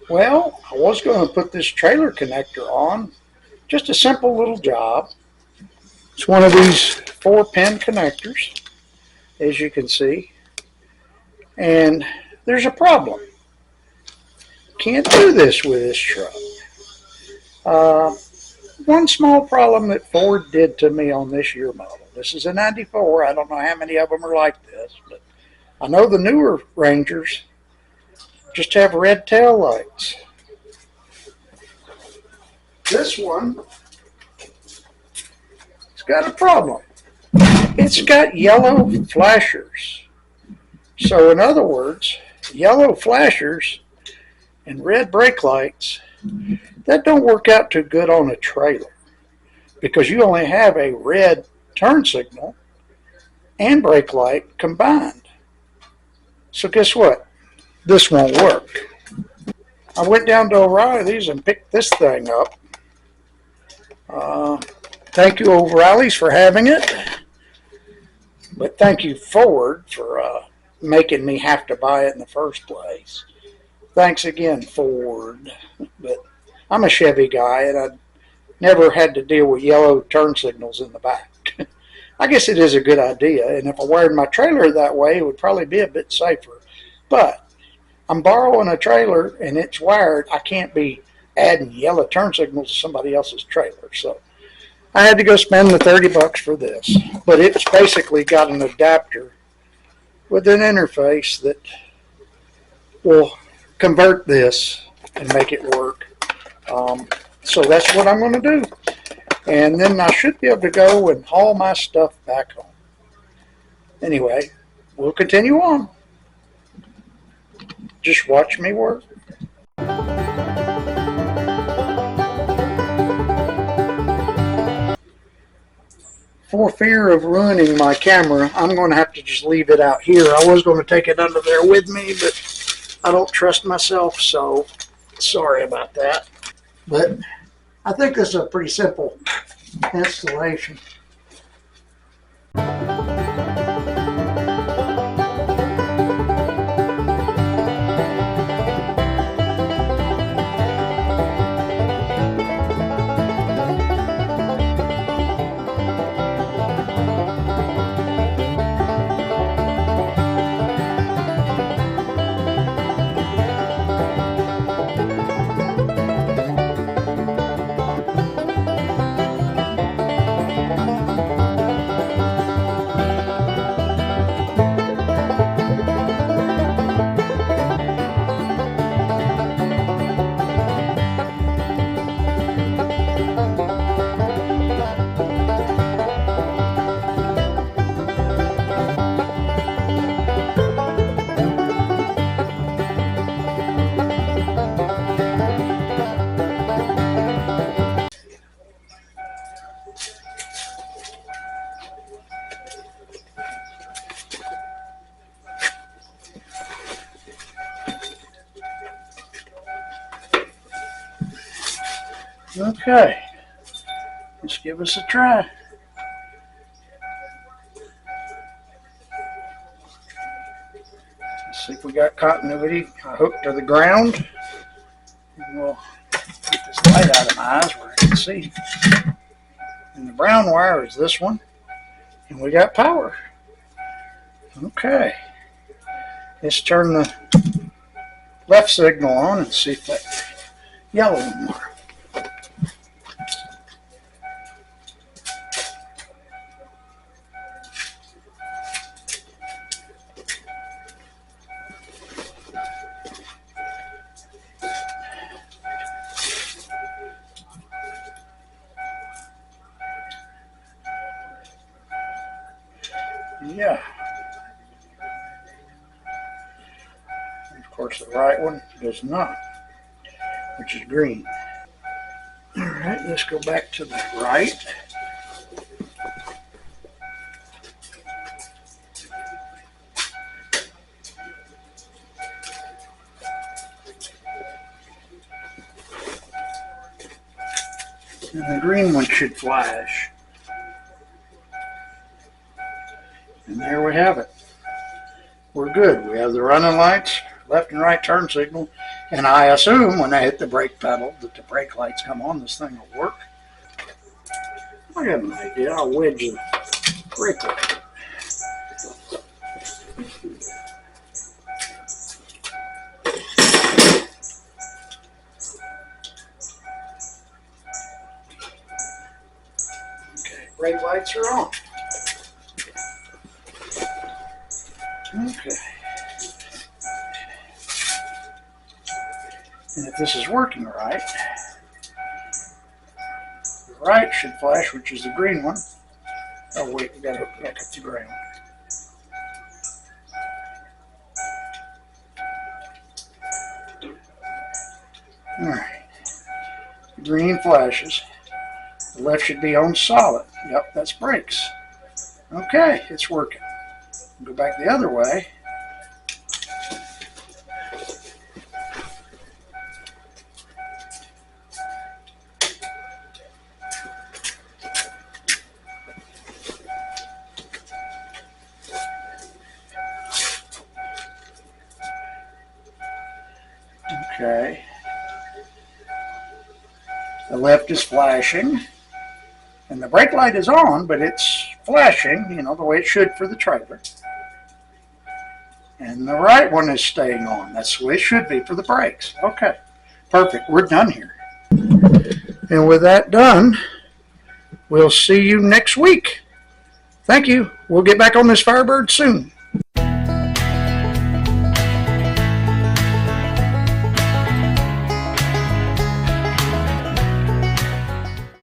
Well, I was going to put this trailer connector on. Just a simple little job. It's one of these 4-pin connectors, as you can see. And there's a problem. Can't do this with this truck. Uh, One small problem that Ford did to me on this year model. This is a 94. I don't know how many of them are like this, but I know the newer Rangers just have red tail lights. This one, it's got a problem. It's got yellow flashers. So in other words, yellow flashers and red brake lights, that don't work out too good on a trailer because you only have a red turn signal and brake light combined. So guess what? This won't work. I went down to O'Reilly's and picked this thing up. Thank you, O'Reilly's, for having it. But thank you, Ford, for making me have to buy it in the first place. Thanks again, Ford. But I'm a Chevy guy, and I never had to deal with yellow turn signals in the back. I guess it is a good idea, and if I wired my trailer that way, it would probably be a bit safer. But I'm borrowing a trailer, and it's wired. I can't be adding yellow turn signals to somebody else's trailer. So I had to go spend the $30 for this. But it's basically got an adapter with an interface that will convert this and make it work. So that's what I'm going to do. And then I should be able to go and haul my stuff back home. Anyway, we'll continue on. Just watch me work. For fear of ruining my camera, I'm going to have to just leave it out here. I was going to take it under there with me, but I don't trust myself, so sorry about that. But I think this is a pretty simple installation. Okay, let's give us a try. Let's see if we got continuity. I hooked to the ground. And we'll get this light out of my eyes where I can see. And the brown wire is this one. And we got power. Okay. Let's turn the left signal on and see if that yellow one works. Yeah. And of course, the right one does not, which is green. All right, let's go back to the right. And the green one should flash. And there we have it. We're good. We have the running lights, left and right turn signal, And I assume when I hit the brake pedal that the brake lights come on, this thing will work. I got an idea. I'll wedge the brake light. Okay, brake lights are on. Okay. And if this is working right, the right should flash, which is the green one. Oh wait, we gotta back up the gray one. Alright. The green flashes. The left should be on solid. Yep, that's brakes. Okay, it's working. Go back the other way. Okay. The left is flashing. And the brake light is on, but it's flashing, you know, the way it should for the trailer. And the right one is staying on. That's the way it should be for the brakes. Okay. Perfect. We're done here. And with that done, we'll see you next week. Thank you. We'll get back on this Firebird soon.